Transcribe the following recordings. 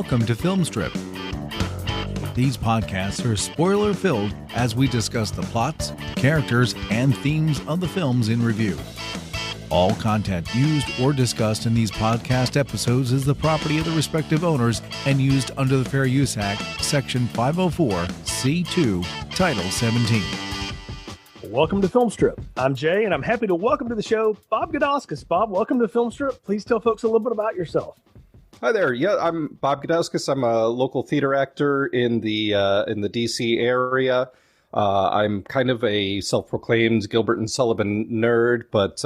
Welcome to Film Strip. These podcasts are spoiler-filled as we discuss the plots, characters, and themes of the films in review. All content used or discussed in these podcast episodes is the property of the respective owners and used under the Fair Use Act, Section 504(c)(2), Title 17. Welcome to Film Strip. I'm Jay, and I'm happy to welcome to the show Bob Gadauskas. Bob, welcome to Film Strip. Please tell folks a little bit about yourself. Hi there. Yeah, I'm Bob Gadauskas. I'm a local theater actor in the DC area. I'm kind of a self-proclaimed Gilbert and Sullivan nerd, but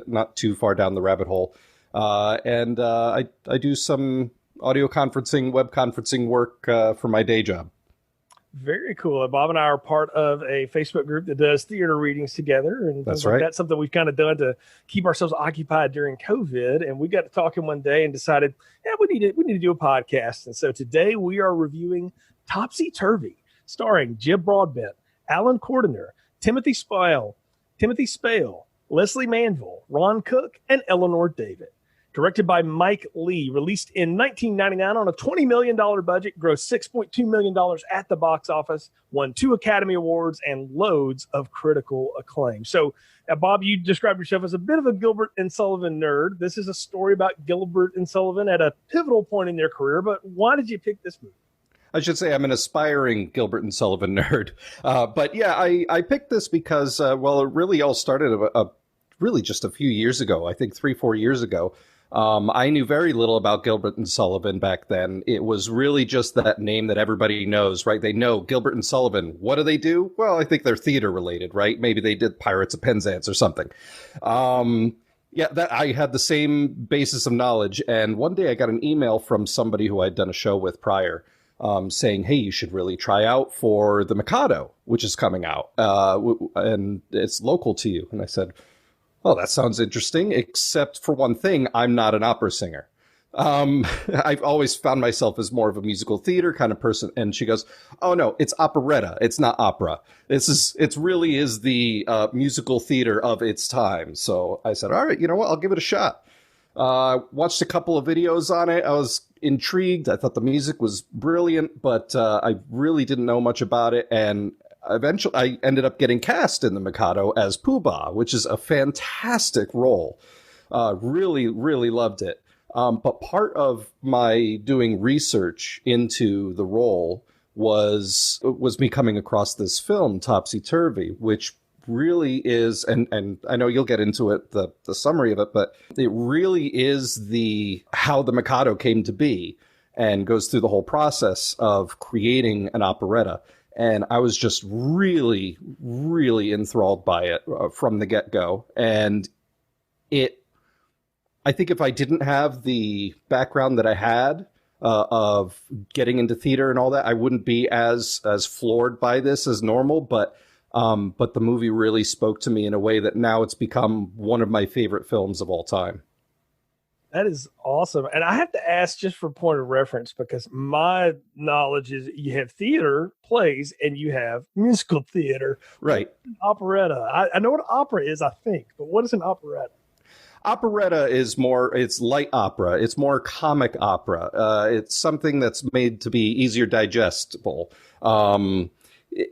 not too far down the rabbit hole. And I do some audio conferencing, web conferencing work for my day job. Very cool. Bob and I are part of a Facebook group that does theater readings together. And that's right. That's something we've kind of done to keep ourselves occupied during COVID. And we got to talking one day and decided, yeah, we need to do a podcast. And so today we are reviewing Topsy Turvy, starring Jib Broadbent, Alan Cordiner, Timothy Spale, Leslie Manville, Ron Cook, and Eleanor David. Directed by Mike Lee, released in 1999 on a $20 million budget, grossed $6.2 million at the box office, won 2 Academy Awards, and loads of critical acclaim. So, Bob, you described yourself as a bit of a Gilbert and Sullivan nerd. This is a story about Gilbert and Sullivan at a pivotal point in their career, but why did you pick this movie? I should say I'm an aspiring Gilbert and Sullivan nerd. But yeah, I picked this because, it really all started really just a few years ago, I think 3-4 years ago. I knew very little about Gilbert and Sullivan back then. It was really just that name that everybody knows, right? They know Gilbert and Sullivan. What do they do? Well, I think they're theater related, right? Maybe they did Pirates of Penzance or something. That I had the same basis of knowledge. And one day I got an email from somebody who I'd done a show with prior, saying, hey, you should really try out for The Mikado, which is coming out, and it's local to you. And I said, oh, that sounds interesting, except for one thing, I'm not an opera singer. I've always found myself as more of a musical theater kind of person. And she goes, oh, no, it's operetta. It's not opera. It really is the musical theater of its time. So I said, all right, you know what? I'll give it a shot. Watched a couple of videos on it. I was intrigued. I thought the music was brilliant, but I really didn't know much about it. And eventually, I ended up getting cast in The Mikado as Pooh Bah, which is a fantastic role. Really, really loved it. But part of my doing research into the role was me coming across this film, Topsy Turvy, which really is, and I know you'll get into it, the summary of it, but it really is how The Mikado came to be and goes through the whole process of creating an operetta. And I was just really, really enthralled by it from the get-go. And I think if I didn't have the background that I had of getting into theater and all that, I wouldn't be as floored by this as normal. But the movie really spoke to me in a way that now it's become one of my favorite films of all time. That is awesome. And I have to ask just for point of reference, because my knowledge is you have theater plays and you have musical theater. Right. Operetta. I know what opera is, I think, but what is an operetta? Operetta is it's light opera. It's more comic opera. It's something that's made to be easier digestible.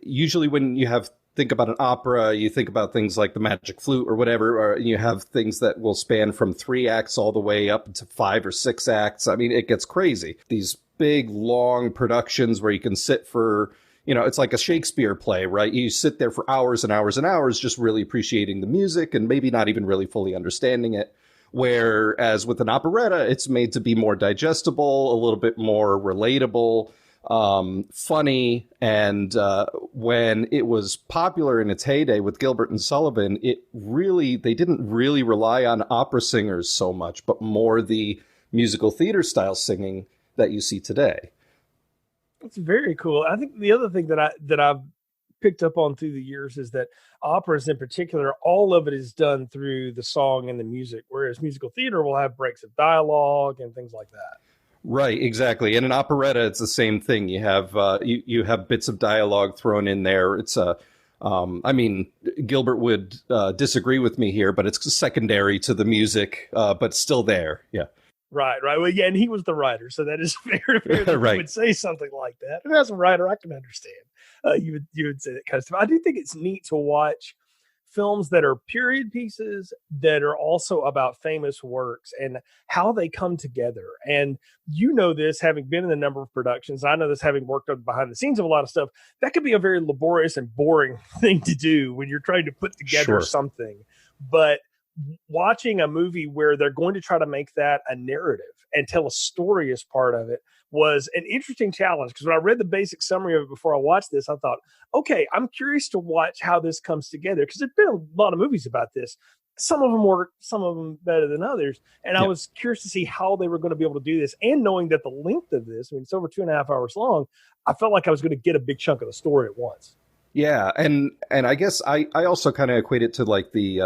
Usually when you think about an opera, you think about things like the Magic Flute or whatever, or you have things that will span from 3 acts all the way up to 5 or 6 acts. I mean, it gets crazy. These big, long productions where you can sit for, it's like a Shakespeare play, right? You sit there for hours and hours and hours just really appreciating the music and maybe not even really fully understanding it. Whereas with an operetta, it's made to be more digestible, a little bit more relatable, funny. And when it was popular in its heyday with Gilbert and Sullivan, they didn't really rely on opera singers so much, but more the musical theater style singing that you see today. That's very cool. I think the other thing that I've picked up on through the years is that operas in particular, all of it is done through the song and the music, whereas musical theater will have breaks of dialogue and things like that. Right, exactly. In an operetta, it's the same thing. You have you have bits of dialogue thrown in there. It's Gilbert would disagree with me here, but it's secondary to the music, but still there. Yeah. Right, right. Well, yeah, and he was the writer, so that is fair to fair that Right. you would say something like that. And as a writer, I can understand. You would say that kind of stuff. I do think it's neat to watch films that are period pieces that are also about famous works and how they come together. And you know this, having been in a number of productions. I know this, having worked on behind the scenes of a lot of stuff. That could be a very laborious and boring thing to do when you're trying to put together Sure. something. But watching a movie where they're going to try to make that a narrative and tell a story as part of it was an interesting challenge. Because when I read the basic summary of it before I watched this, I thought, okay, I'm curious to watch how this comes together, because there's been a lot of movies about this. Some of them work, some of them better than others. And I was curious to see how they were going to be able to do this. And knowing that the length of this, I mean, it's over 2.5 hours long, I felt like I was going to get a big chunk of the story at once. Yeah, and I guess I also kind of equate it to like the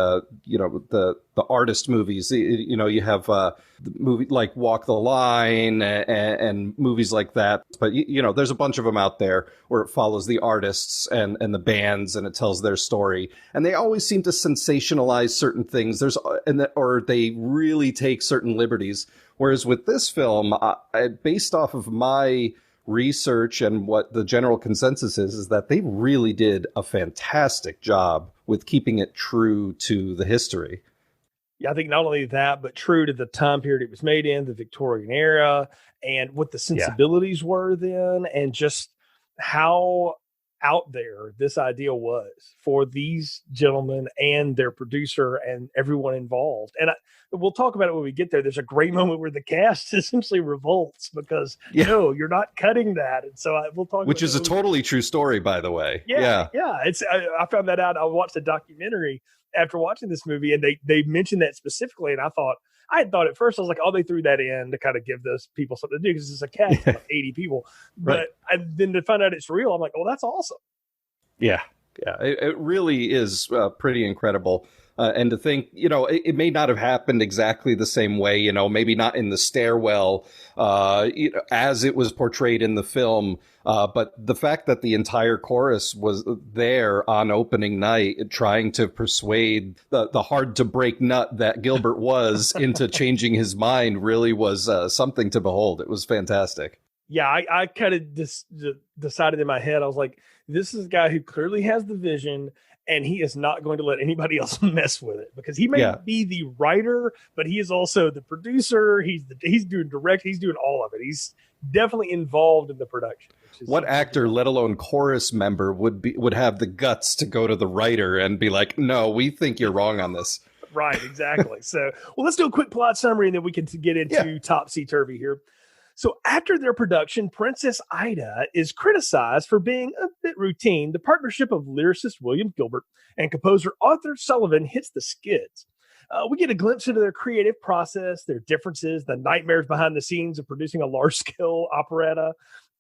the artist movies. You have the movie like Walk the Line and movies like that. But there's a bunch of them out there where it follows the artists and the bands, and it tells their story. And they always seem to sensationalize certain things. Or they really take certain liberties. Whereas with this film, based off of my research and what the general consensus is that they really did a fantastic job with keeping it true to the history. Yeah, I think not only that, but true to the time period it was made in, the Victorian era, and what the sensibilities were then, and just how out there this idea was for these gentlemen and their producer and everyone involved. And we'll talk about it when we get there. There's a great moment where the cast essentially revolts because no, you're not cutting that. And so we'll talk. Which is a totally true story, by the way. Yeah. I found that out. I watched a documentary after watching this movie, and they mentioned that specifically. And I had thought at first, I was like, oh, they threw that in to kind of give those people something to do because it's a cast of like 80 people. But then to find out it's real, I'm like, oh, that's awesome. Yeah. It really is pretty incredible. And to think, it may not have happened exactly the same way, maybe not in the stairwell as it was portrayed in the film. But the fact that the entire chorus was there on opening night trying to persuade the hard to break nut that Gilbert was into changing his mind really was something to behold. It was fantastic. Yeah, I kind of decided in my head, I was like, this is a guy who clearly has the vision, and he is not going to let anybody else mess with it, because he may be the writer, but he is also the producer. He's doing direct. He's doing all of it. He's definitely involved in the production. What actor, let alone chorus member, would have the guts to go to the writer and be like, no, we think you're wrong on this. Right, exactly. So, well, let's do a quick plot summary, and then we can get into Topsy Turvy here. So after their production, Princess Ida is criticized for being a bit routine. The partnership of lyricist William Gilbert and composer Arthur Sullivan hits the skids. We get a glimpse into their creative process, their differences, the nightmares behind the scenes of producing a large-scale operetta,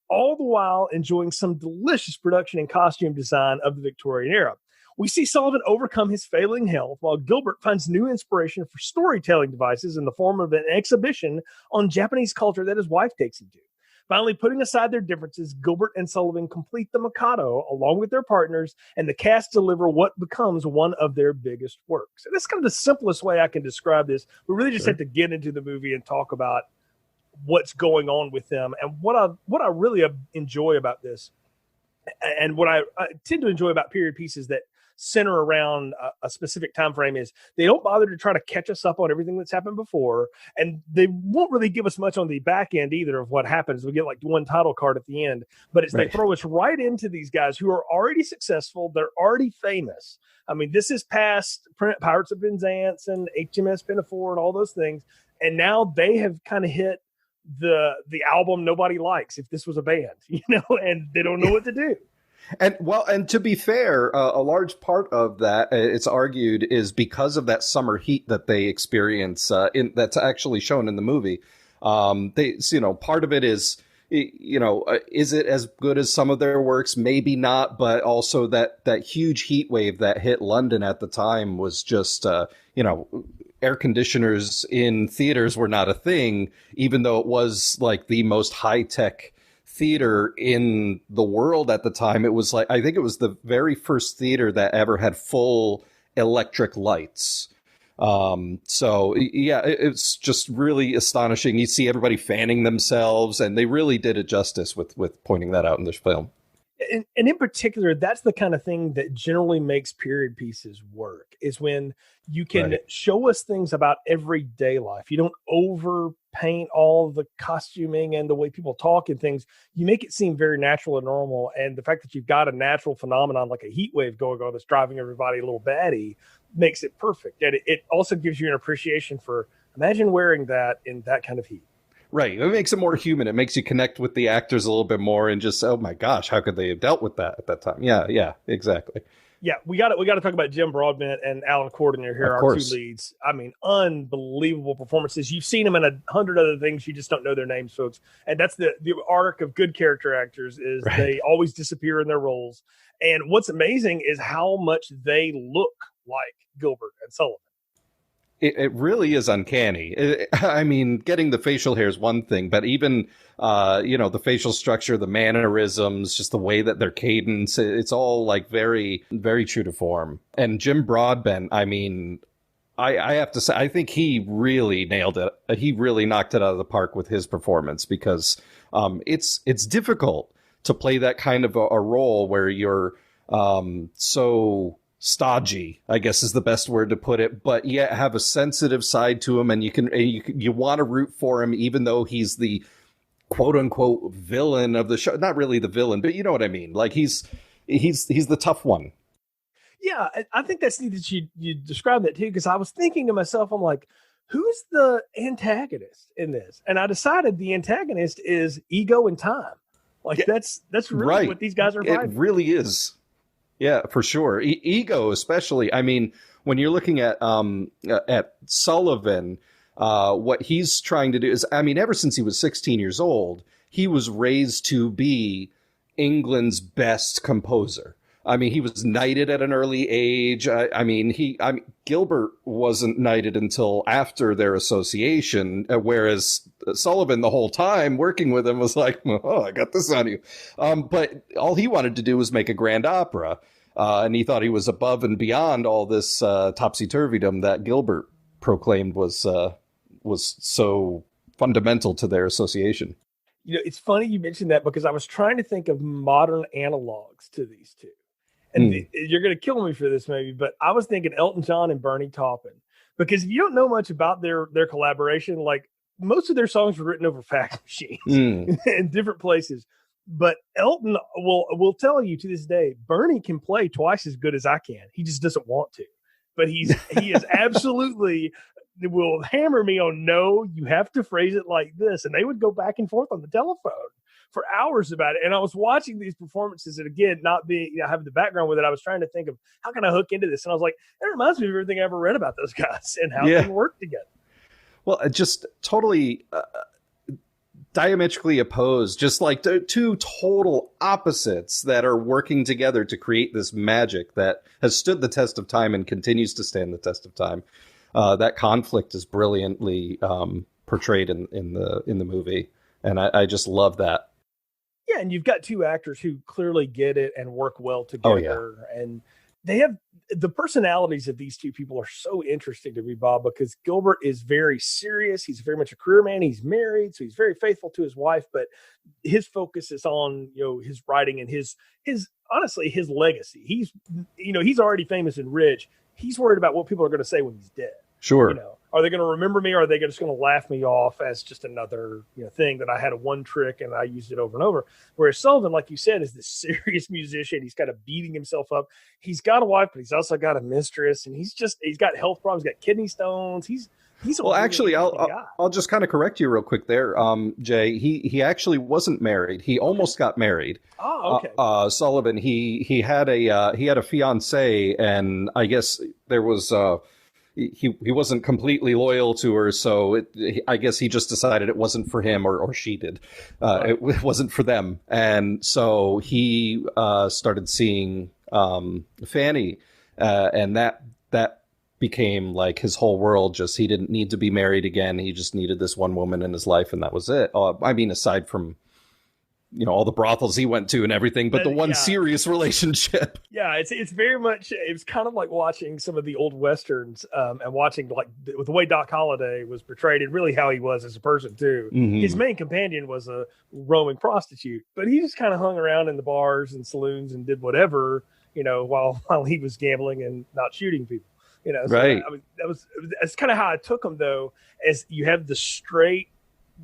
all the while enjoying some delicious production and costume design of the Victorian era. We see Sullivan overcome his failing health, while Gilbert finds new inspiration for storytelling devices in the form of an exhibition on Japanese culture that his wife takes him to. Finally, putting aside their differences, Gilbert and Sullivan complete the Mikado along with their partners, and the cast deliver what becomes one of their biggest works. And that's kind of the simplest way I can describe this. We really just have to get into the movie and talk about what's going on with them. And what I really enjoy about this, and what I tend to enjoy about period pieces that center around a specific time frame, is they don't bother to try to catch us up on everything that's happened before, and they won't really give us much on the back end either of what happens. We get like one title card at the end, but they throw us right into these guys who are already successful. They're already famous. I mean, this is past Pirates of Penzance and HMS Pinafore and all those things, and now they have kind of hit the album nobody likes if this was a band, and they don't know what to do. And to be fair, a large part of that, it's argued, is because of that summer heat that they experience. That's actually shown in the movie. Part of it is, is it as good as some of their works? Maybe not, but also that huge heat wave that hit London at the time was just, air conditioners in theaters were not a thing, even though it was like the most high tech theater in the world at the time. It was like, I think it was the very first theater that ever had full electric lights. So yeah, it's just really astonishing. You see everybody fanning themselves, and they really did it justice with pointing that out in this film. And in particular, that's the kind of thing that generally makes period pieces work, is when you can show us things about everyday life. You don't overpaint all the costuming and the way people talk and things. You make it seem very natural and normal. And the fact that you've got a natural phenomenon like a heat wave going on that's driving everybody a little batty makes it perfect. And it also gives you an appreciation for, imagine wearing that in that kind of heat. Right. It makes it more human. It makes you connect with the actors a little bit more and just, oh my gosh, how could they have dealt with that at that time? Yeah, exactly. Yeah, we got to talk about Jim Broadbent and Alan Cordner here, our two leads. I mean, unbelievable performances. You've seen them in 100 other things. You just don't know their names, folks. And that's the arc of good character actors is they always disappear in their roles. And what's amazing is how much they look like Gilbert and Sullivan. It really is uncanny. I mean, getting the facial hair is one thing, but even, the facial structure, the mannerisms, just the way that their cadence, it's all like very, very true to form. And Jim Broadbent, I mean, I have to say, I think he really nailed it. He really knocked it out of the park with his performance because it's difficult to play that kind of a role where you're so stodgy, I guess is the best word to put it, but yet have a sensitive side to him, and you want to root for him, even though he's the quote unquote villain of the show. Not really the villain, but you know what I mean. Like he's the tough one. Yeah, I think that's neat that you described that too, because I was thinking to myself, I'm like, who's the antagonist in this? And I decided the antagonist is ego and time. Like that's really what these guys are fighting. It really is. Yeah, for sure. Ego, especially. I mean, when you're looking at Sullivan, what he's trying to do is, I mean, ever since he was 16 years old, he was raised to be England's best composer. I mean, he was knighted at an early age. Gilbert wasn't knighted until after their association, whereas Sullivan the whole time working with him was like, oh, I got this on you. But all he wanted to do was make a grand opera. And he thought he was above and beyond all this topsy-turvydom that Gilbert proclaimed was so fundamental to their association. You know, it's funny you mentioned that because I was trying to think of modern analogs to these two. And you're going to kill me for this maybe, but I was thinking Elton John and Bernie Taupin. Because if you don't know much about their collaboration, like most of their songs were written over fax machines in different places. But Elton will tell you to this day, Bernie can play twice as good as I can. He just doesn't want to. But he is absolutely will hammer me on, no, you have to phrase it like this. And they would go back and forth on the telephone for hours about it. And I was watching these performances, and again, not being, having the background with it, I was trying to think of how can I hook into this? And I was like, that reminds me of everything I ever read about those guys and how they work together. Well, just totally diametrically opposed, just like two total opposites that are working together to create this magic that has stood the test of time and continues to stand the test of time. That conflict is brilliantly portrayed in the movie, and I just love that. Yeah, and you've got two actors who clearly get it and work well together, and they have the personalities of these two people are so interesting to me, Bob, because Gilbert is very serious. He's very much a career man. He's married, so he's very faithful to his wife, but his focus is on, his writing and his honestly, his legacy. He's already famous and rich. He's worried about what people are going to say when he's dead. Sure. Are they going to remember me, or are they just going to laugh me off as just another thing that I had a one trick and I used it over and over? Whereas Sullivan, like you said, is this serious musician. He's kind of beating himself up. He's got a wife, but he's also got a mistress, and he's got health problems. He's got kidney stones. He's well, actually, I'll just kind of correct you real quick there, Jay. He actually wasn't married. He almost got married. Oh, okay. Sullivan, he had a fiancée, and I guess there was he wasn't completely loyal to her, so I guess he just decided it wasn't for him, or she did. Right. It wasn't for them, and so he started seeing Fanny, and that became like his whole world. Just he didn't need to be married again. He just needed this one woman in his life, and that was it. I mean, aside from all the brothels he went to and everything, but the one Yeah. serious relationship. Yeah, it's very much, it was kind of like watching some of the old Westerns, and watching like with the way Doc Holliday was portrayed and really how he was as a person too. His main companion was a roaming prostitute, but he just kind of hung around in the bars and saloons and did whatever, while he was gambling and not shooting people. So right. That's kind of how I took him, though, as you have the straight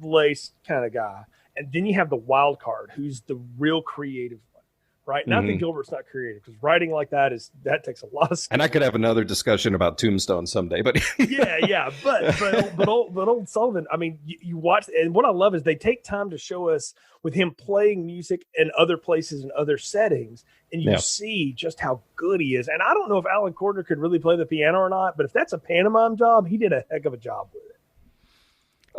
laced kind of guy, and then you have the wild card who's the real creative one, right? Not that Gilbert's not creative, because writing like that takes a lot of skill. And I could have another discussion about Tombstone someday, but yeah, but old Sullivan, I mean, you watch, and what I love is they take time to show us with him playing music in other places and other settings, and you see just how good he is. And I don't know if Alan Corder could really play the piano or not, but if that's a pantomime job, he did a heck of a job with it.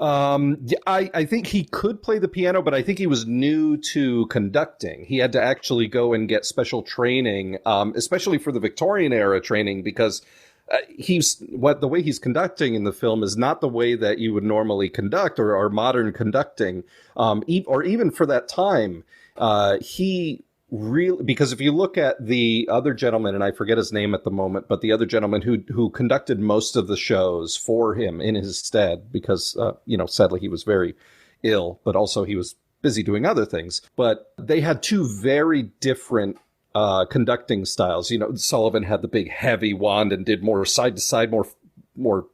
I think he could play the piano, but I think he was new to conducting. He had to actually go and get special training, especially for the Victorian era training, because the way he's conducting in the film is not the way that you would normally conduct or modern conducting, or even for that time. He really, because if you look at the other gentleman, and I forget his name at the moment, but the other gentleman who conducted most of the shows for him in his stead, because sadly he was very ill, but also he was busy doing other things. But they had two very different conducting styles. Sullivan had the big heavy wand and did more side to side, more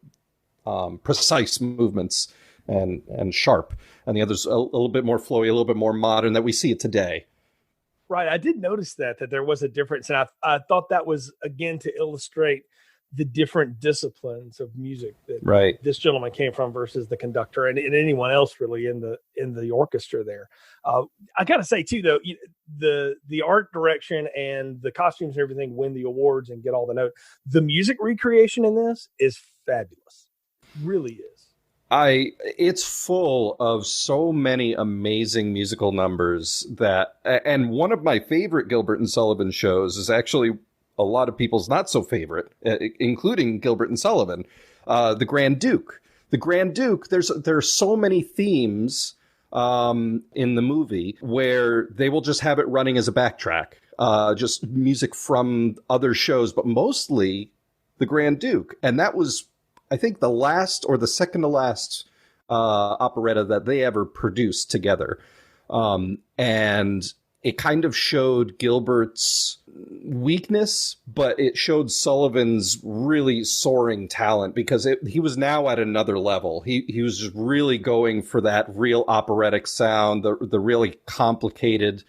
precise movements and sharp, and the other's a little bit more flowy, a little bit more modern that we see it today. Right. I did notice that there was a difference. And I thought that was, again, to illustrate the different disciplines of music that this gentleman came from versus the conductor and anyone else really in the orchestra there. I got to say, too, though, the art direction and the costumes and everything win the awards and get all the notes. The music recreation in this is fabulous. Really is. It's full of so many amazing musical numbers and one of my favorite Gilbert and Sullivan shows is actually a lot of people's not so favorite, including Gilbert and Sullivan, The Grand Duke. The Grand Duke, there are so many themes in the movie where they will just have it running as a backtrack, just music from other shows, but mostly The Grand Duke. And that was, I think, the last or the second to last operetta that they ever produced together. And it kind of showed Gilbert's weakness, but it showed Sullivan's really soaring talent, because he was now at another level. He was just really going for that real operatic sound, the really complicated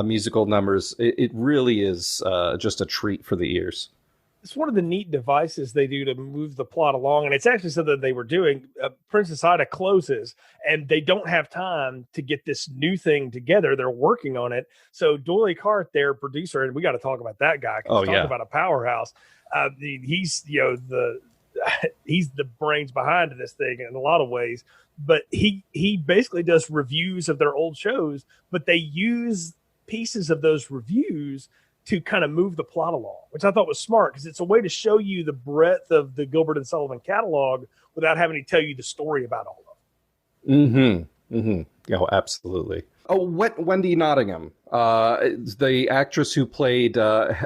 musical numbers. It really is just a treat for the ears. It's one of the neat devices they do to move the plot along. And it's actually something they were doing. Princess Ida closes and they don't have time to get this new thing together. They're working on it. So Doyle Cart, their producer, and we got to talk about that guy. Talk about a powerhouse. He's, he's the brains behind this thing in a lot of ways, but he basically does reviews of their old shows, but they use pieces of those reviews to kind of move the plot along, which I thought was smart, because it's a way to show you the breadth of the Gilbert and Sullivan catalog without having to tell you the story about all of them. Oh, absolutely. Oh, Wendy Nottingham, the actress who played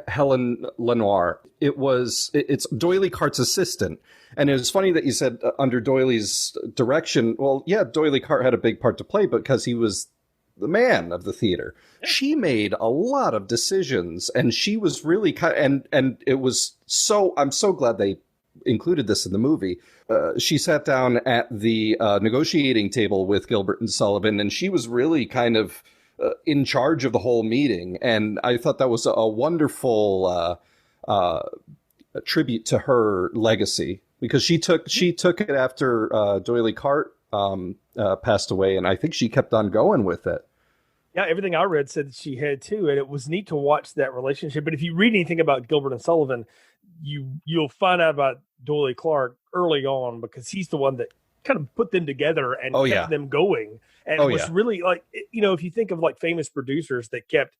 Helen Lenoir. It's Doyle Cart's assistant. And it was funny that you said under Doyley's direction. Well, yeah, Doyle Cart had a big part to play because he was the man of the theater. She made a lot of decisions, and she was really and it was so, I'm so glad they included this in the movie. She sat down at the negotiating table with Gilbert and Sullivan, and she was really kind of in charge of the whole meeting. And I thought that was a wonderful tribute to her legacy, because she took it after Doyle Cart passed away, and I think she kept on going with it. Yeah, everything I read said that she had too, and it was neat to watch that relationship. But if you read anything about Gilbert and Sullivan, you'll find out about Doyle Clark early on, because he's the one that kind of put them together and kept them going. And it was really like, if you think of like famous producers that kept,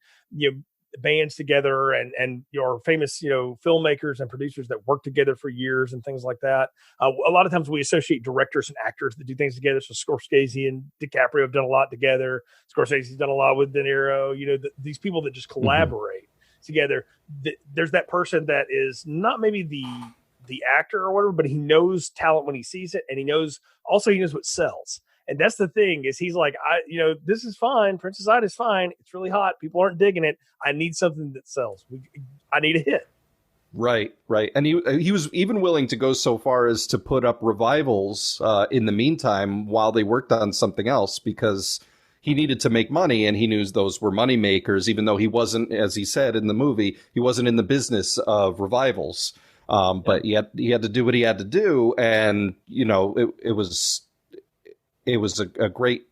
bands together and your famous, filmmakers and producers that work together for years and things like that. A lot of times we associate directors and actors that do things together. So Scorsese and DiCaprio have done a lot together. Scorsese's done a lot with De Niro. These people that just collaborate together. There's that person that is not maybe the actor or whatever, but he knows talent when he sees it, and he knows what sells. And that's the thing is he's like, this is fine. Princess Ida is fine. It's really hot. People aren't digging it. I need something that sells. I need a hit. Right. And he was even willing to go so far as to put up revivals in the meantime while they worked on something else, because he needed to make money, and he knew those were money makers, even though he wasn't, as he said in the movie, he wasn't in the business of revivals. But he had to do what he had to do, and it was a great,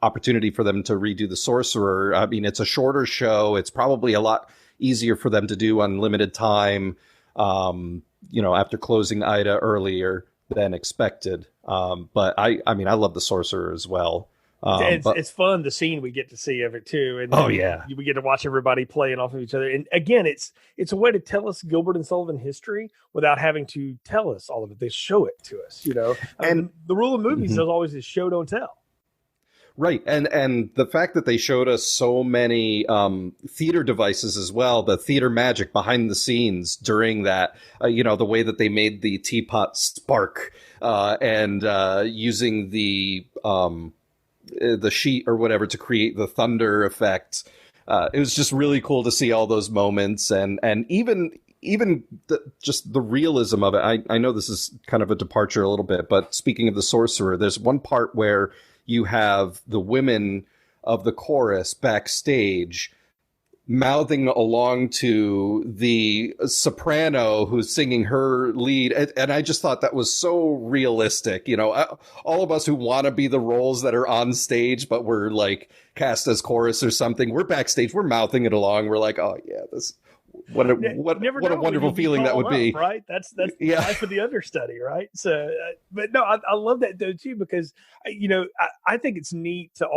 opportunity for them to redo The Sorcerer. I mean, it's a shorter show. It's probably a lot easier for them to do on limited time, after closing Ida earlier than expected. But I love The Sorcerer as well. It's fun, the scene we get to see of it too, and we get to watch everybody playing off of each other. And again, it's a way to tell us Gilbert and Sullivan history without having to tell us all of it. They show it to us, And the rule of movies is always is show, don't tell. Right, and the fact that they showed us so many theater devices as well, the theater magic behind the scenes during that, the way that they made the teapot spark, and using the sheet or whatever to create the thunder effect. It was just really cool to see all those moments, and even just the realism of it. I know this is kind of a departure a little bit, but speaking of The Sorcerer, there's one part where you have the women of the chorus backstage mouthing along to the soprano who's singing her lead. And I just thought that was so realistic. All of us who want to be the roles that are on stage, but we're like cast as chorus or something, we're backstage, we're mouthing it along. We're like, oh yeah, what a wonderful feeling that would be. Right. That's the life of the understudy. Right. So, but no, I love that though too, because, I think it's neat to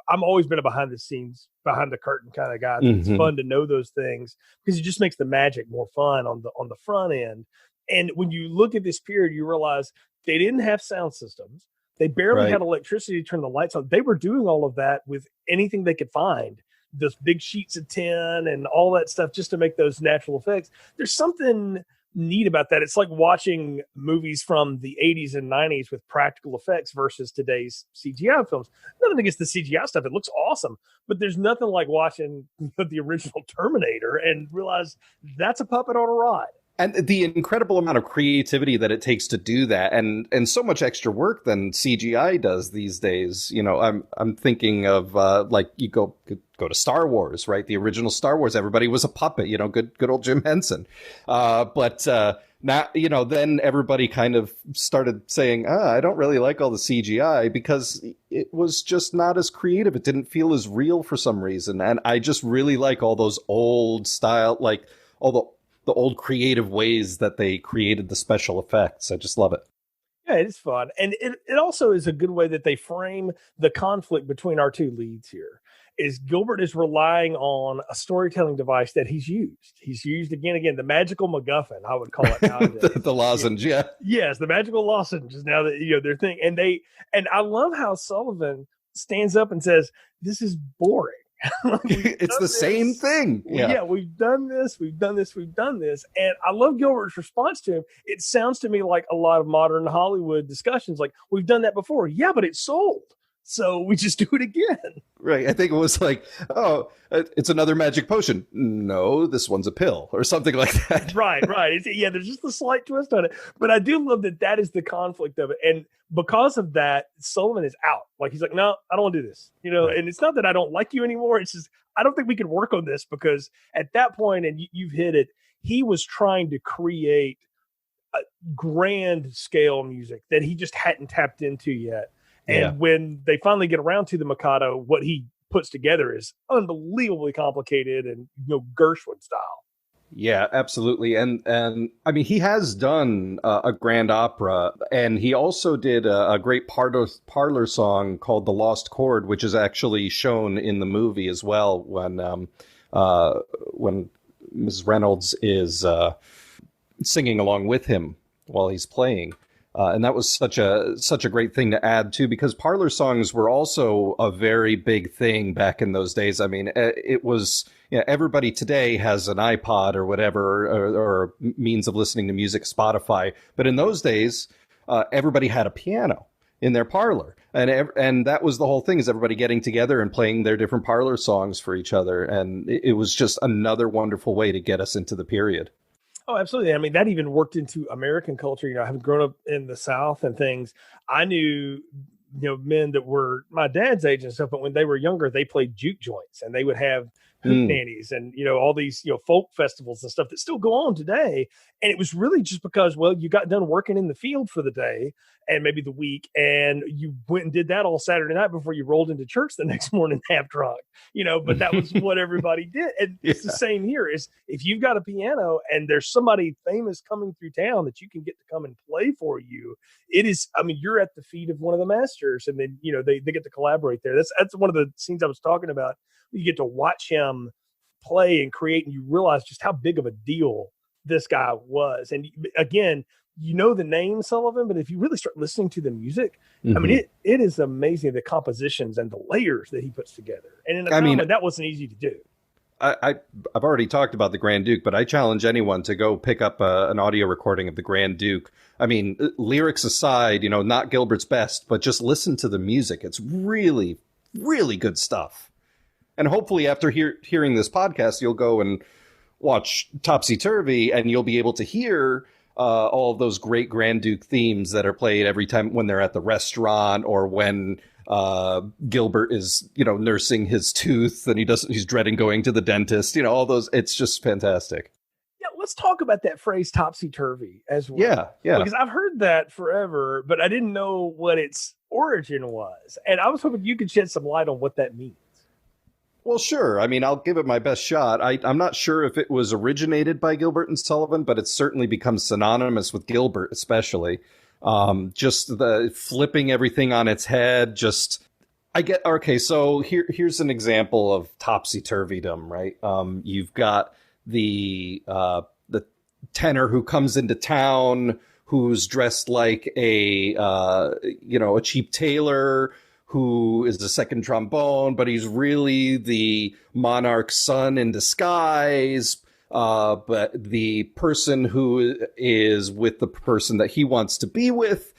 I'm always been a behind the curtain kind of guy. It's fun to know those things because it just makes the magic more fun on the front end. And when you look at this period, you realize they didn't have sound systems. They barely had electricity to turn the lights on. They were doing all of that with anything they could find. Those big sheets of tin and all that stuff just to make those natural effects. There's something neat about that. It's like watching movies from the 80s and 90s with practical effects versus today's CGI films. Nothing against the CGI stuff. It looks awesome, but there's nothing like watching the original Terminator and realize that's a puppet on a ride. And the incredible amount of creativity that it takes to do that, and so much extra work than CGI does these days. I'm thinking of like you go to Star Wars, right? The original Star Wars, everybody was a puppet. Good old Jim Henson. But now then everybody kind of started saying, I don't really like all the CGI because it was just not as creative. It didn't feel as real for some reason, and I just really like all those old style, like all the old creative ways that they created the special effects. I just love it. Yeah, it is fun. And it also is a good way that they frame the conflict between our two leads here. Is Gilbert is relying on a storytelling device that he's used. He's used again, the magical MacGuffin, I would call it nowadays. the lozenge, yeah. Yes, the magical lozenge is now that their thing. And I love how Sullivan stands up and says, "This is boring." It's the same thing. Yeah, we've done this. And I love Gilbert's response to him. It sounds to me like a lot of modern Hollywood discussions, like, we've done that before. Yeah, but it sold. So we just do it again. Right. I think it was like, it's another magic potion. No, this one's a pill or something like that. Right. There's just a slight twist on it. But I do love that is the conflict of it. And because of that, Sullivan is out. Like, he's like, no, I don't want to do this. Right. And it's not that I don't like you anymore. It's just, I don't think we can work on this, because at that point, and you've hit it, he was trying to create a grand scale music that he just hadn't tapped into yet. And when they finally get around to the Mikado, what he puts together is unbelievably complicated and Gershwin style. Yeah, absolutely. And I mean, he has done a grand opera, and he also did a great parlor song called The Lost Chord, which is actually shown in the movie as well when when Ms. Reynolds is singing along with him while he's playing. And that was such a great thing to add too, because parlor songs were also a very big thing back in those days. I mean, it was, everybody today has an iPod or whatever, or means of listening to music, Spotify. But in those days, everybody had a piano in their parlor. And that was the whole thing, is everybody getting together and playing their different parlor songs for each other. And it was just another wonderful way to get us into the period. Oh, absolutely. I mean, that even worked into American culture. Having grown up in the South and things, I knew, men that were my dad's age and stuff, but when they were younger, they played juke joints and they would have hoot nannies and, all these, folk festivals and stuff that still go on today. And it was really just because, well, you got done working in the field for the day and maybe the week, and you went and did that all Saturday night before you rolled into church the next morning half drunk, but that was what everybody did. And it's the same here. Is if you've got a piano and there's somebody famous coming through town that you can get to come and play for you, it is, I mean, you're at the feet of one of the masters, and then, they get to collaborate there. That's one of the scenes I was talking about. You get to watch him play and create, and you realize just how big of a deal this guy was. And again, the name Sullivan, but if you really start listening to the music, I mean, it is amazing, the compositions and the layers that he puts together. And in a time when that wasn't easy to do. I've already talked about the Grand Duke, but I challenge anyone to go pick up an audio recording of the Grand Duke. I mean, lyrics aside, not Gilbert's best, but just listen to the music. It's really, really good stuff. And hopefully after hearing this podcast, you'll go and watch Topsy Turvy, and you'll be able to hear all of those great Grand Duke themes that are played every time when they're at the restaurant, or when Gilbert is, nursing his tooth and he's dreading going to the dentist, all those. It's just fantastic. Yeah, let's talk about that phrase Topsy Turvy as well. Yeah. Because I've heard that forever, but I didn't know what its origin was. And I was hoping you could shed some light on what that means. Well, sure. I mean, I'll give it my best shot. I'm not sure if it was originated by Gilbert and Sullivan, but it's certainly become synonymous with Gilbert, especially. Just the flipping everything on its head. Okay, so here's an example of topsy-turvydom, right? You've got the tenor who comes into town, who's dressed like a cheap tailor, who is the second trombone, but he's really the monarch's son in disguise. But the person who is with the person that he wants to be with,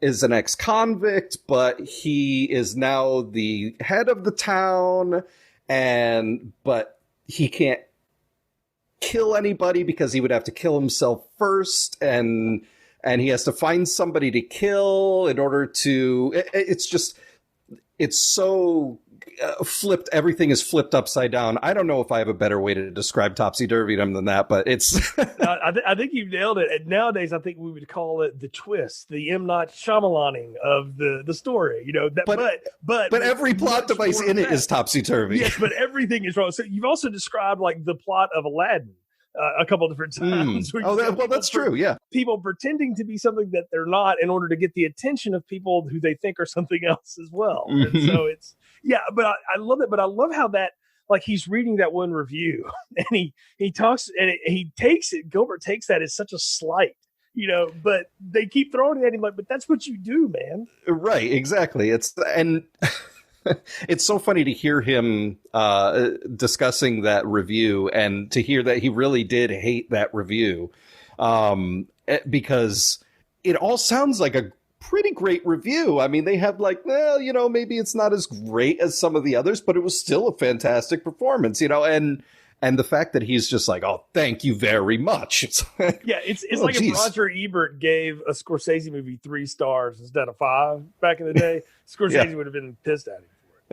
is an ex-convict, but he is now the head of the town, but he can't kill anybody because he would have to kill himself first, and he has to find somebody to kill in order to. It's so flipped. Everything is flipped upside down. I don't know if I have a better way to describe topsy-turvydom than that, but it's. I think you've nailed it. And nowadays, I think we would call it the twist, the M. Night Shyamalaning of the story. But every plot device in it is topsy-turvy. Yes, but everything is wrong. So you've also described like the plot of Aladdin. A couple of different times. That's true. Yeah. People pretending to be something that they're not in order to get the attention of people who they think are something else as well. And so but I love it. But I love how that, like, he's reading that one review and he talks and he takes it. Gilbert takes that as such a slight, but they keep throwing it at him like, but that's what you do, man. Right. Exactly. It's so funny to hear him discussing that review, and to hear that he really did hate that review, because it all sounds like a pretty great review. I mean, they have maybe it's not as great as some of the others, but it was still a fantastic performance, and the fact that he's just like, oh, thank you very much. It's like, if Roger Ebert gave a Scorsese movie 3 stars instead of 5 back in the day. Scorsese would have been pissed at him.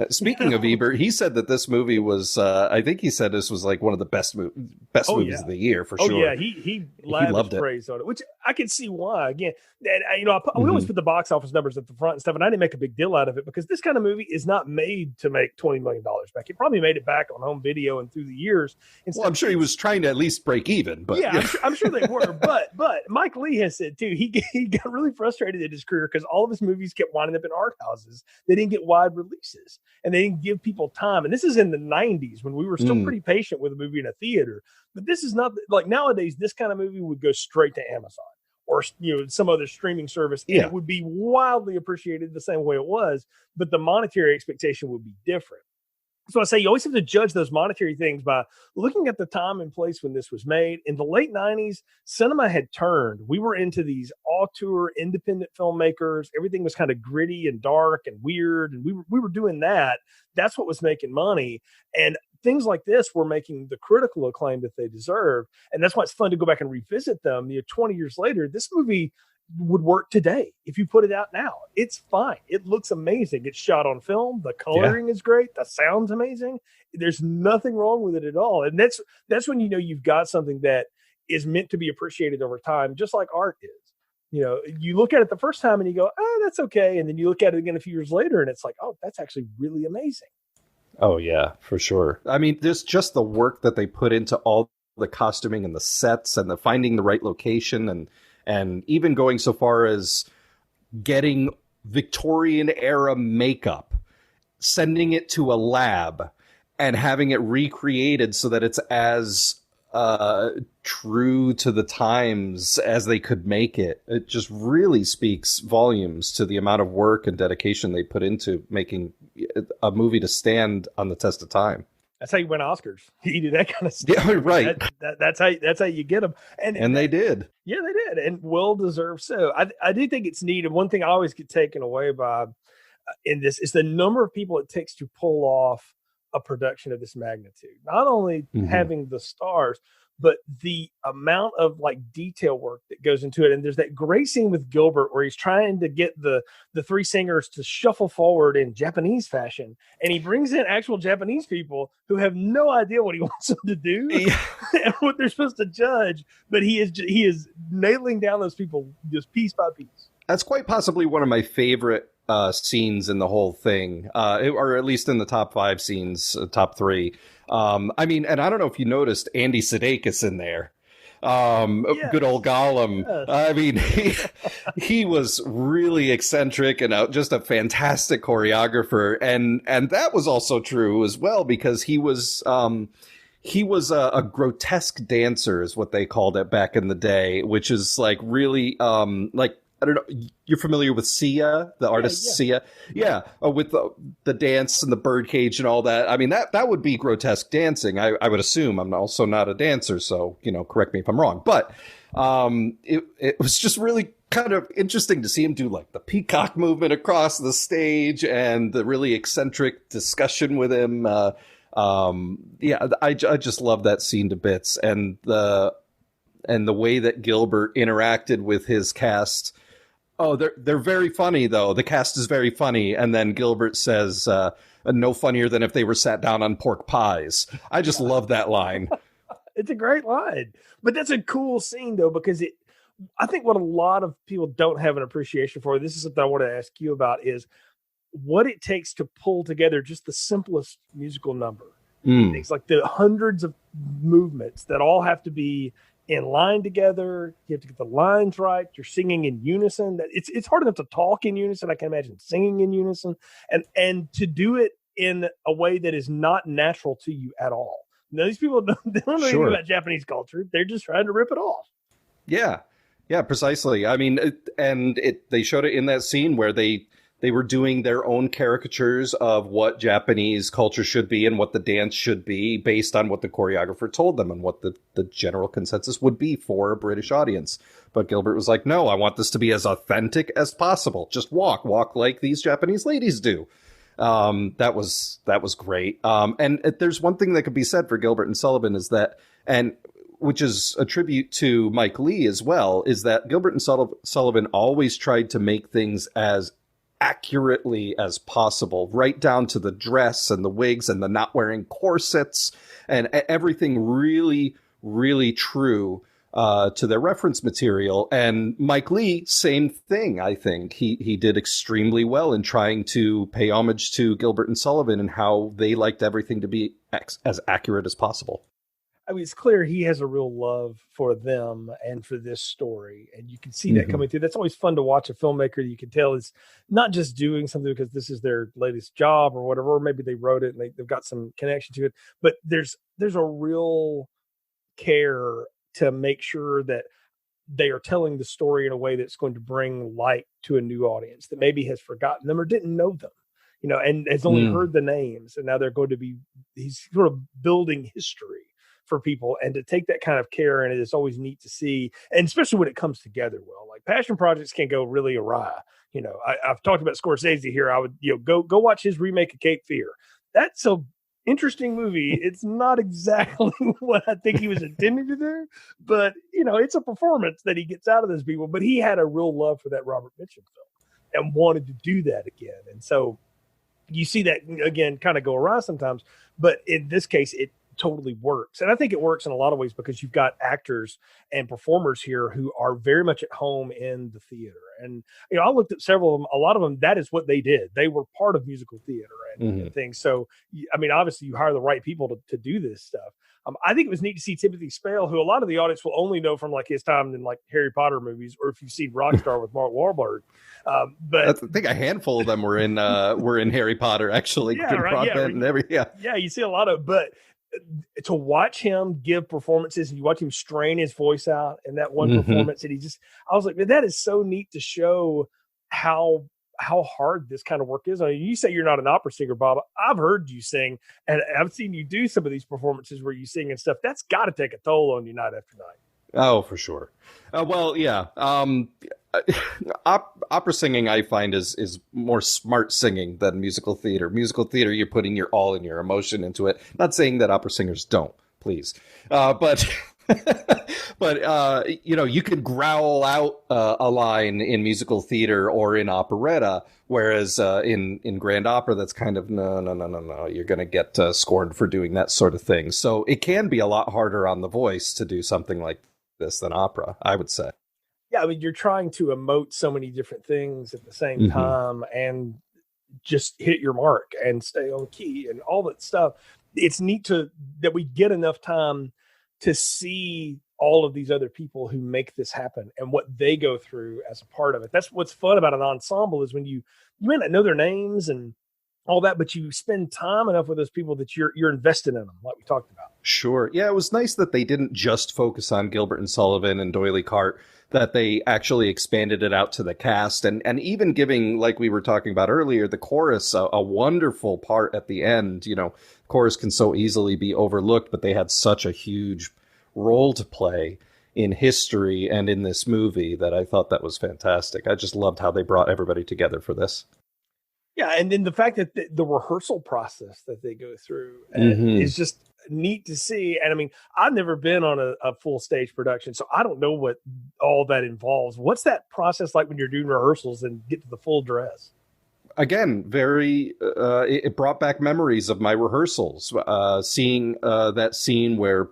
Speaking of Ebert, he said that this movie was, I think he said this was like one of the best movies of the year, for sure. Oh, yeah. He loved praise on it, which I can see why. Again, and, we always put the box office numbers at the front and stuff, and I didn't make a big deal out of it because this kind of movie is not made to make $20 million back. It probably made it back on home video and through the years. Well, I'm sure he was trying to at least break even. But yeah, I'm sure they were. But Mike Lee has said, too, he got really frustrated in his career because all of his movies kept winding up in art houses. They didn't get wide releases. and they didn't give people time. And this is in the 90s when we were still pretty patient with a movie in a theater. But this is not like nowadays, this kind of movie would go straight to Amazon or some other streaming service. And it would be wildly appreciated the same way it was, but the monetary expectation would be different. So I say you always have to judge those monetary things by looking at the time and place when this was made. In the late 90s, cinema had turned. We were into these auteur independent filmmakers. Everything was kind of gritty and dark and weird. And we were doing that. That's what was making money. And things like this were making the critical acclaim that they deserved. And that's why it's fun to go back and revisit them. 20 years later, this movie would work today if you put it out now. It's fine. It looks amazing. It's shot on film. The coloring is great. The sound's amazing. There's nothing wrong with it at all. And that's when you've got something that is meant to be appreciated over time, just like art is. You look at it the first time and you go, oh, that's okay. And then you look at it again a few years later and it's like, oh, that's actually really amazing. Oh, yeah, for sure. I mean, there's just the work that they put into all the costuming and the sets and the finding the right location and even going so far as getting Victorian era makeup, sending it to a lab and having it recreated so that it's as true to the times as they could make it. It just really speaks volumes to the amount of work and dedication they put into making a movie to stand on the test of time. That's how you win Oscars. You do that kind of stuff. Yeah, right. That's how you get them. And they did. Yeah, they did. And well deserved so. I do think it's neat. And one thing I always get taken away by in this is the number of people it takes to pull off a production of this magnitude. Not only having the stars, but the amount of detail work that goes into it. And there's that great scene with Gilbert where he's trying to get the three singers to shuffle forward in Japanese fashion. And he brings in actual Japanese people who have no idea what he wants them to do and what they're supposed to judge. But he is nailing down those people just piece by piece. That's quite possibly one of my favorite scenes in the whole thing, or at least in the top 5 scenes, top 3. I mean, and I don't know if you noticed Andy Sudeikis in there. Good old Gollum. Yes. I mean, he was really eccentric and just a fantastic choreographer. And that was also true as well, because he was a grotesque dancer is what they called it back in the day, which is really I don't know. You're familiar with Sia, the artist Sia? Yeah. With the dance and the birdcage and all that. I mean, that would be grotesque dancing, I would assume. I'm also not a dancer, so, correct me if I'm wrong. But it was just really kind of interesting to see him do the peacock movement across the stage and the really eccentric discussion with him. I just love that scene to bits. And the way that Gilbert interacted with his cast. Oh, they're very funny, though. The cast is very funny. And then Gilbert says, no funnier than if they were sat down on pork pies. I just love that line. It's a great line. But that's a cool scene, though, because I think what a lot of people don't have an appreciation for, this is something I want to ask you about, is what it takes to pull together just the simplest musical number. Things like the hundreds of movements that all have to be in line together. You have to get the lines right. You're singing in unison. It's hard enough to talk in unison. I can imagine singing in unison, and to do it in a way that is not natural to you at all. Now, these people don't know anything about Japanese culture. They're just trying to rip it off. Yeah, precisely. I mean, they showed it in that scene where they were doing their own caricatures of what Japanese culture should be and what the dance should be based on what the choreographer told them and what the general consensus would be for a British audience. But Gilbert was like, no, I want this to be as authentic as possible. Just walk like these Japanese ladies do. That was great. And there's one thing that could be said for Gilbert and Sullivan is that, and which is a tribute to Mike Leigh as well, is that Gilbert and Sullivan always tried to make things as accurately as possible, right down to the dress and the wigs and the not wearing corsets and everything really, really true to their reference material. And Mike Leigh, same thing, I think. He did extremely well in trying to pay homage to Gilbert and Sullivan and how they liked everything to be as accurate as possible. I mean, it's clear he has a real love for them and for this story, and you can see that coming through. That's always fun to watch a filmmaker. You can tell is not just doing something because this is their latest job or whatever, or maybe they wrote it and they've got some connection to it, but there's a real care to make sure that they are telling the story in a way that's going to bring light to a new audience that maybe has forgotten them or didn't know them, and has only heard the names. And now they're going to be, he's sort of building history for people, and to take that kind of care. And it's always neat to see, and especially when it comes together well. Like passion projects can go really awry. I've talked about Scorsese here. I would, go watch his remake of Cape Fear. That's a interesting movie. It's not exactly what I think he was intending to do, but it's a performance that he gets out of those people. But he had a real love for that Robert Mitchum film and wanted to do that again. And so you see that again kind of go awry sometimes, but in this case it totally works. And I think it works in a lot of ways because you've got actors and performers here who are very much at home in the theater. And I looked at several of them. A lot of them, that is what they did. They were part of musical theater and things. So I mean, obviously you hire the right people to do this stuff. I think it was neat to see Timothy Spall, who a lot of the audience will only know from like his time in like Harry Potter movies, or if you've seen Rockstar with Mark Wahlberg. But I think a handful of them were in Harry Potter, actually. Yeah, right, yeah, you see a lot of, but to watch him give performances and you watch him strain his voice out in that one performance, and I was like, man, that is so neat to show how hard this kind of work is. I mean, you say you're not an opera singer, Bob. I've heard you sing, and I've seen you do some of these performances where you sing and stuff. That's got to take a toll on you night after night. Oh, for sure. Well, yeah. Opera singing, I find, is more smart singing than musical theater. Musical theater, you're putting your all in your emotion into it. Not saying that opera singers don't, please. But you can growl out a line in musical theater or in operetta, whereas in grand opera, that's kind of no. You're going to get scorned for doing that sort of thing. So it can be a lot harder on the voice to do something like this than opera, I would say. Yeah, I mean, you're trying to emote so many different things at the same time and just hit your mark and stay on key and all that stuff. It's neat that we get enough time to see all of these other people who make this happen and what they go through as a part of it. That's what's fun about an ensemble, is when you may not know their names and all that, but you spend time enough with those people that you're invested in them, like we talked about. Sure. Yeah, it was nice that they didn't just focus on Gilbert and Sullivan and Doily Cart, that they actually expanded it out to the cast, and even giving, like we were talking about earlier, the chorus a wonderful part at the end. Chorus can so easily be overlooked, but they had such a huge role to play in history and in this movie that I thought that was fantastic. I just loved how they brought everybody together for this. Yeah, and then the fact that the rehearsal process that they go through is just neat to see. And I mean, I've never been on a full stage production, so I don't know what all that involves. What's that process like when you're doing rehearsals and get to the full dress? Again, very, it brought back memories of my rehearsals, seeing that scene where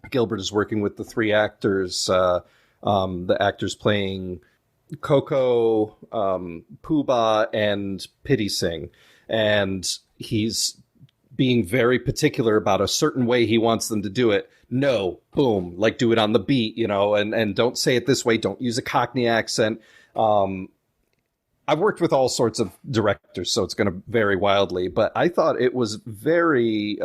Gilbert is working with the three actors, the actors playing Coco, Poobah, and Pity Sing. And he's being very particular about a certain way he wants them to do it. No, boom, like do it on the beat, and don't say it this way. Don't use a Cockney accent. I've worked with all sorts of directors, so it's going to vary wildly, but I thought it was very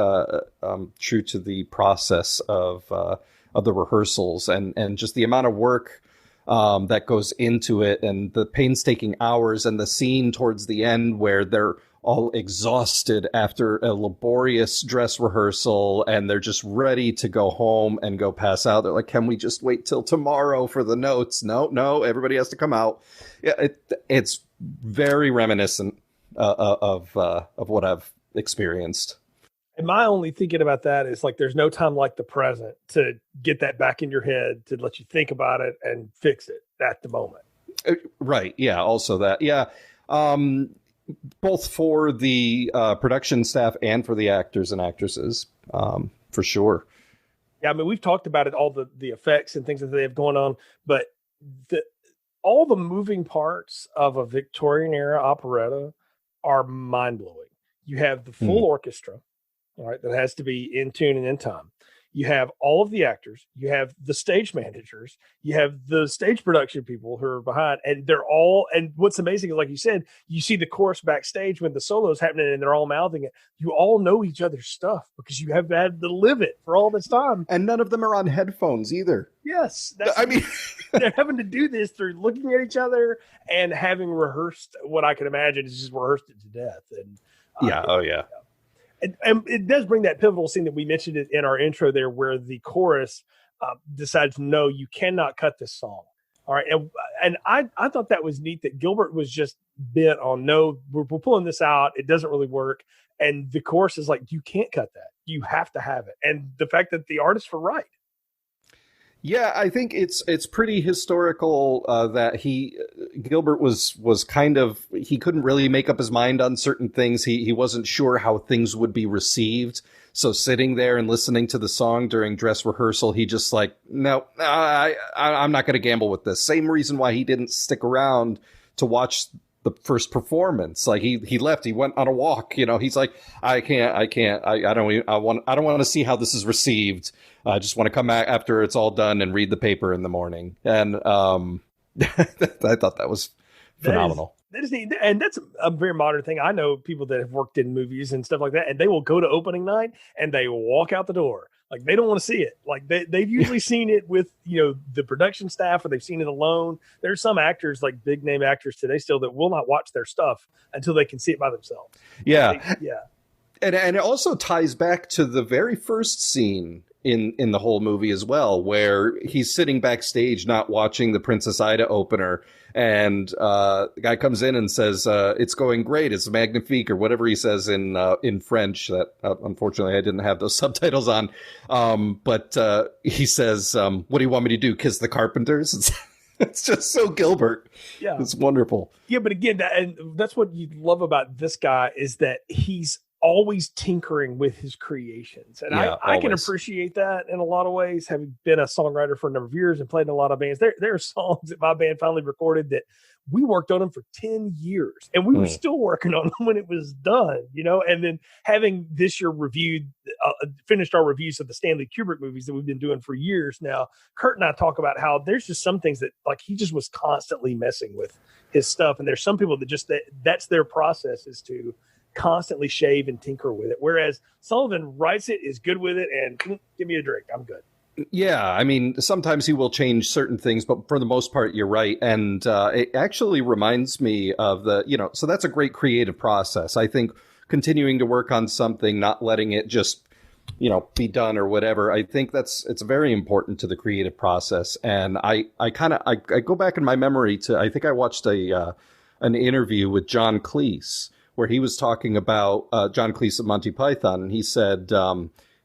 true to the process of the rehearsals and just the amount of work that goes into it, and the painstaking hours, and the scene towards the end where they're all exhausted after a laborious dress rehearsal and they're just ready to go home and go pass out. They're like, can we just wait till tomorrow for the notes? No, everybody has to come out. Yeah, it's very reminiscent of what I've experienced. And my only thinking about that is like, there's no time like the present to get that back in your head, to let you think about it and fix it at the moment. Right. Yeah. Also that. Yeah. Both for the production staff and for the actors and actresses, for sure. Yeah. I mean, we've talked about it, all the effects and things that they have going on, but all the moving parts of a Victorian era operetta are mind blowing. You have the full orchestra. All right, that has to be in tune and in time. you have all of the actors, you have the stage managers, you have the stage production people who are behind, and they're all, and what's amazing is, like you said, you see the chorus backstage when the solo is happening and they're all mouthing it. You all know each other's stuff because you have had to live it for all this time. And none of them are on headphones either. Yes. I mean, they're having to do this through looking at each other and having rehearsed what I can imagine is just rehearsed it to death. And yeah. And it does bring that pivotal scene that we mentioned it in our intro there, where the chorus decides, no, you cannot cut this song. All right. And I thought that was neat that Gilbert was just bent on, no, we're pulling this out. It doesn't really work. And the chorus is like, you can't cut that. You have to have it. And the fact that the artists were right. Yeah, I think it's pretty historical that Gilbert was kind of, he couldn't really make up his mind on certain things. He wasn't sure how things would be received. So sitting there and listening to the song during dress rehearsal, he just like, no, I'm not going to gamble with this. Same reason why he didn't stick around to watch the first performance. Like he left, he went on a walk, you know, he's like, I don't want to see how this is received. I just want to come back after it's all done and read the paper in the morning. And I thought that was phenomenal. That is neat. And that's a very modern thing. I know people that have worked in movies and stuff like that, and they will go to opening night and they walk out the door. Like they don't want to see it. Like they've usually seen it with, you know, the production staff, or they've seen it alone. There's some actors, like big name actors today still, that will not watch their stuff until they can see it by themselves. Yeah. Yeah. And it also ties back to the very first scene in the whole movie as well, where he's sitting backstage not watching the Princess Ida opener, and the guy comes in and says, it's going great, it's magnifique, or whatever he says in French that unfortunately I didn't have those subtitles on, but he says, what do you want me to do, kiss the carpenters? It's just so Gilbert. Yeah, it's wonderful. Yeah, but again, that's what you love about this guy, is that he's always tinkering with his creations. And I can appreciate that in a lot of ways, having been a songwriter for a number of years and played in a lot of bands. There are songs that my band finally recorded that we worked on them for 10 years and we were still working on them when it was done, you know. And then having this year finished our reviews of the Stanley Kubrick movies that we've been doing for years now, Kurt and I talk about how there's just some things that, like, he just was constantly messing with his stuff. And there's some people that just, that's their process, is to constantly shave and tinker with it, whereas Sullivan writes it, is good with it, and give me a drink, I'm good. Yeah, I mean, sometimes he will change certain things, but for the most part, you're right. And it actually reminds me of so that's a great creative process. I think continuing to work on something, not letting it just, be done or whatever, I think it's very important to the creative process. And I go back in my memory to, I think I watched an interview with John Cleese, where he was talking about John Cleese of Monty Python, and he said,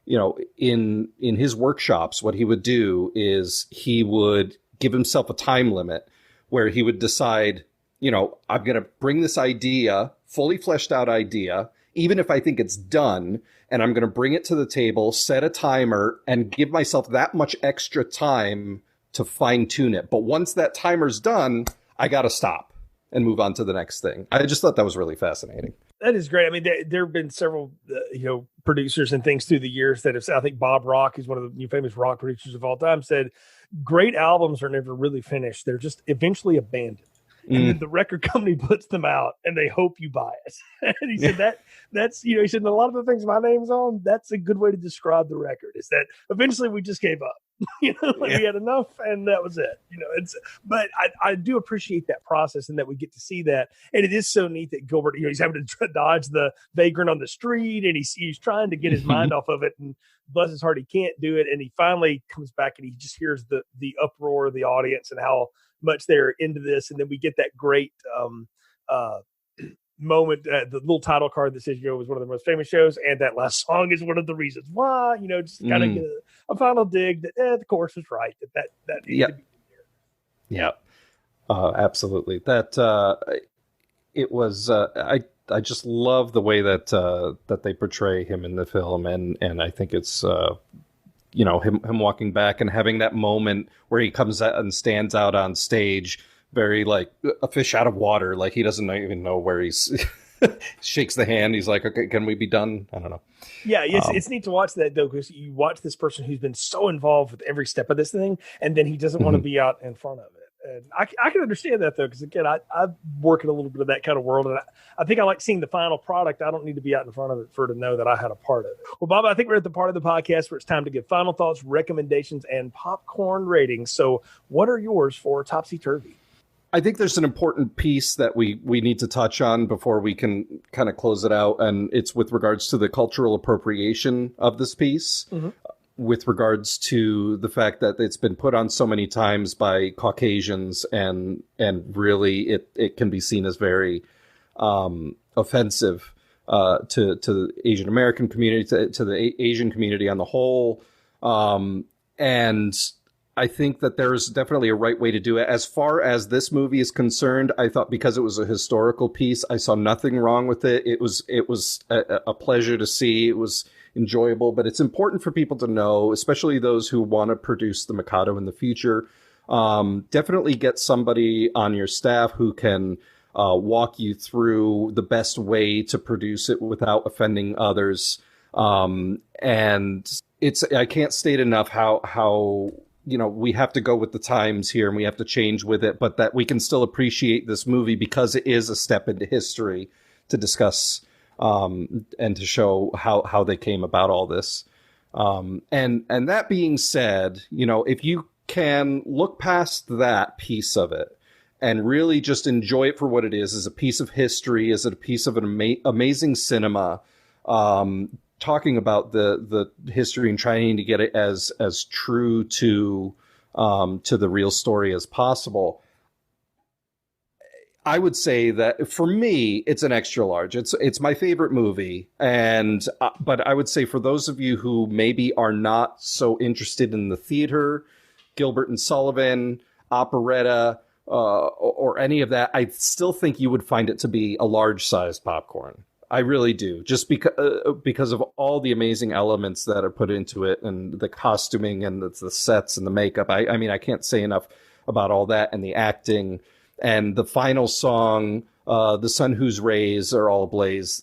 in his workshops, what he would do is he would give himself a time limit where he would decide, I'm going to bring this idea, fully fleshed out idea, even if I think it's done, and I'm going to bring it to the table, set a timer, and give myself that much extra time to fine tune it. But once that timer's done, I got to stop and move on to the next thing. I just thought that was really fascinating. That is great. I mean, there have been several, producers and things through the years that have said, I think Bob Rock, who's one of the famous rock producers of all time, said, great albums are never really finished. They're just eventually abandoned. And then the record company puts them out and they hope you buy it. And he said that's, he said, a lot of the things my name's on, that's a good way to describe the record, is that eventually we just gave up. We had enough and that was it. But I do appreciate that process and that we get to see that. And it is so neat that Gilbert, he's having to dodge the vagrant on the street, and he's trying to get his mind off of it, and bless his heart, he can't do it. And he finally comes back and he just hears the uproar of the audience and how much they're into this. And then we get that great moment, the little title card that says, it was one of the most famous shows, and that last song is one of the reasons why, just kind of get a final dig that the chorus is right, that needed to be there. Yeah, absolutely. That it was. I just love the way that they portray him in the film, and I think it's him walking back and having that moment where he comes out and stands out on stage, very like a fish out of water, like he doesn't even know where he's Shakes the hand. He's like, okay, can we be done? I don't know. Yeah, it's neat to watch that, though, because you watch this person who's been so involved with every step of this thing, and then he doesn't want to be out in front of it. And I can understand that, though, because, again, I work in a little bit of that kind of world, and I think I like seeing the final product. I don't need to be out in front of it to know that I had a part of it. Well, Bob, I think we're at the part of the podcast where it's time to give final thoughts, recommendations, and popcorn ratings. So what are yours for Topsy Turvy? I think there's an important piece that we need to touch on before we can kind of close it out, and it's with regards to the cultural appropriation of this piece, with regards to the fact that it's been put on so many times by Caucasians, and really it can be seen as very offensive to the Asian American community, to the Asian community on the whole, and I think that there's definitely a right way to do it. As far as this movie is concerned, I thought because it was a historical piece, I saw nothing wrong with it. It was a pleasure to see. It was enjoyable, but it's important for people to know, especially those who want to produce the Mikado in the future. Definitely get somebody on your staff who can walk you through the best way to produce it without offending others. And I can't state enough how we have to go with the times here and we have to change with it, but that we can still appreciate this movie because it is a step into history to discuss and to show how they came about all this. And that being said, if you can look past that piece of it and really just enjoy it for what it is as a piece of history, as a piece of an amazing cinema, talking about the history and trying to get it as true to the real story as possible. I would say that for me, it's an extra large. It's my favorite movie, and but I would say for those of you who maybe are not so interested in the theater, Gilbert and Sullivan, operetta, or any of that, I still think you would find it to be a large-sized popcorn. I really do, just because of all the amazing elements that are put into it, and the costuming and the sets and the makeup. I mean, I can't say enough about all that, and the acting, and the final song, "The Sun Whose Rays Are All Ablaze,"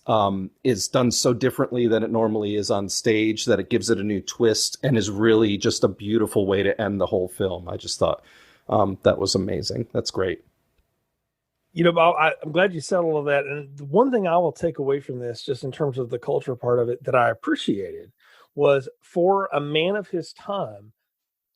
is done so differently than it normally is on stage that it gives it a new twist and is really just a beautiful way to end the whole film. I just thought that was amazing. That's great. Bob, I'm glad you said all of that. And the one thing I will take away from this, just in terms of the culture part of it, that I appreciated was, for a man of his time,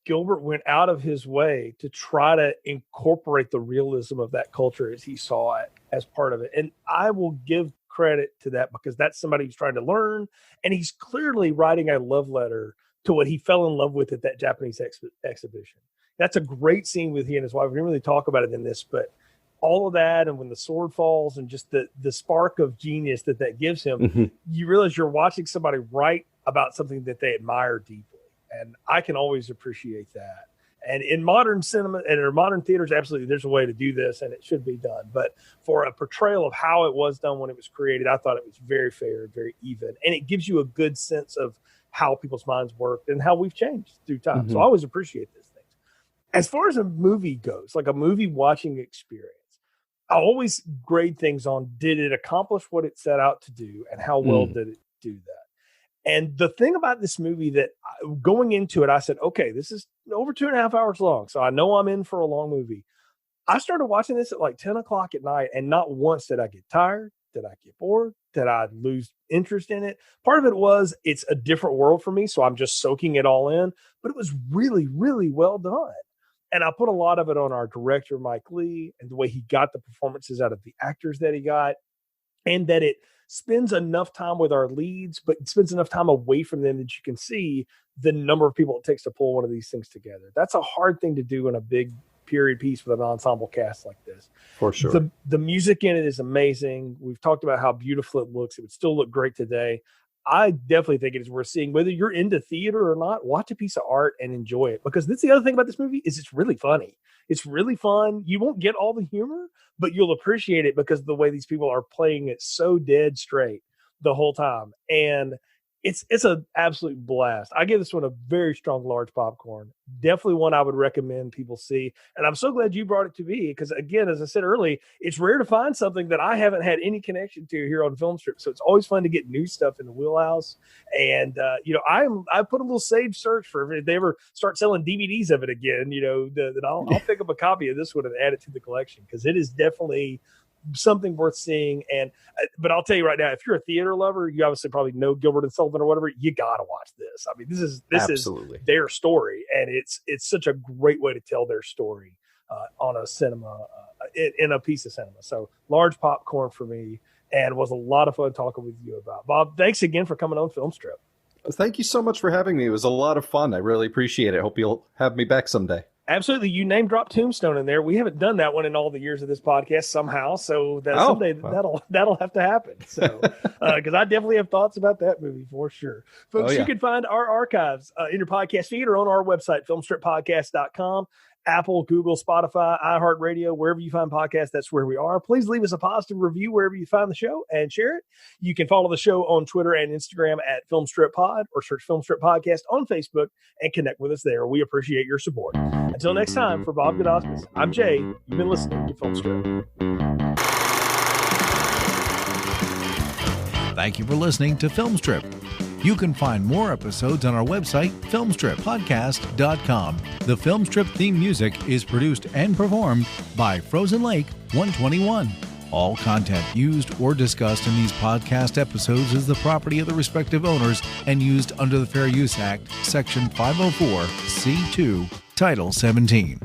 Gilbert went out of his way to try to incorporate the realism of that culture as he saw it as part of it. And I will give credit to that, because that's somebody who's trying to learn. And he's clearly writing a love letter to what he fell in love with at that Japanese exhibition. That's a great scene with he and his wife. We didn't really talk about it in this, but all of that, and when the sword falls, and just the spark of genius that gives him, you realize you're watching somebody write about something that they admire deeply. And I can always appreciate that. And in modern cinema and in modern theaters, absolutely, there's a way to do this, and it should be done. But for a portrayal of how it was done when it was created, I thought it was very fair, very even. And it gives you a good sense of how people's minds worked and how we've changed through time. So I always appreciate these things. As far as a movie goes, like a movie watching experience, I always grade things on, did it accomplish what it set out to do, and how well did it do that? And the thing about this movie that going into it, I said, okay, this is over 2.5 hours long, so I know I'm in for a long movie. I started watching this at like 10 o'clock at night, and not once did I get tired. Did I get bored? Did I lose interest in it? Part of it was it's a different world for me, so I'm just soaking it all in. But it was really, really well done. And I put a lot of it on our director, Mike Lee, and the way he got the performances out of the actors that he got, and that it spends enough time with our leads, but it spends enough time away from them that you can see the number of people it takes to pull one of these things together. That's a hard thing to do in a big period piece with an ensemble cast like this. For sure. The music in it is amazing. We've talked about how beautiful it looks. It would still look great today. I definitely think it is worth seeing. Whether you're into theater or not, watch a piece of art and enjoy it. Because that's the other thing about this movie, is it's really funny. It's really fun. You won't get all the humor, but you'll appreciate it because of the way these people are playing it so dead straight the whole time. And it's an absolute blast. I give this one a very strong large popcorn. Definitely one I would recommend people see. And I'm so glad you brought it to me because, again, as I said early, it's rare to find something that I haven't had any connection to here on Film Strip. So it's always fun to get new stuff in the wheelhouse. And I put a little save search for if they ever start selling DVDs of it again. That I'll pick up a copy of this one and add it to the collection because it is definitely something worth seeing. But I'll tell you right now, if you're a theater lover, you obviously probably know Gilbert and Sullivan or whatever. You gotta watch this. I mean, this is their story, and it's such a great way to tell their story on a cinema in a piece of cinema. So large popcorn for me, and it was a lot of fun talking with you about. Bob, thanks again for coming on Film Strip. Thank you so much for having me. It was a lot of fun. I really appreciate it. Hope you'll have me back someday. Absolutely. You name drop Tombstone in there. We haven't done that one in all the years of this podcast somehow. So someday that'll have to happen. So, because I definitely have thoughts about that movie for sure. Folks, You can find our archives in your podcast feed or on our website, filmstrippodcast.com. Apple, Google, Spotify, iHeartRadio, wherever you find podcasts, that's where we are. Please leave us a positive review wherever you find the show and share it. You can follow the show on Twitter and Instagram at FilmstripPod or search Filmstrip Podcast on Facebook and connect with us there. We appreciate your support. Until next time, for Bob Godosmus, I'm Jay. You've been listening to Filmstrip. Thank you for listening to Filmstrip. You can find more episodes on our website, filmstrippodcast.com. The Filmstrip theme music is produced and performed by Frozen Lake 121. All content used or discussed in these podcast episodes is the property of the respective owners and used under the Fair Use Act, Section 504, C2, Title 17.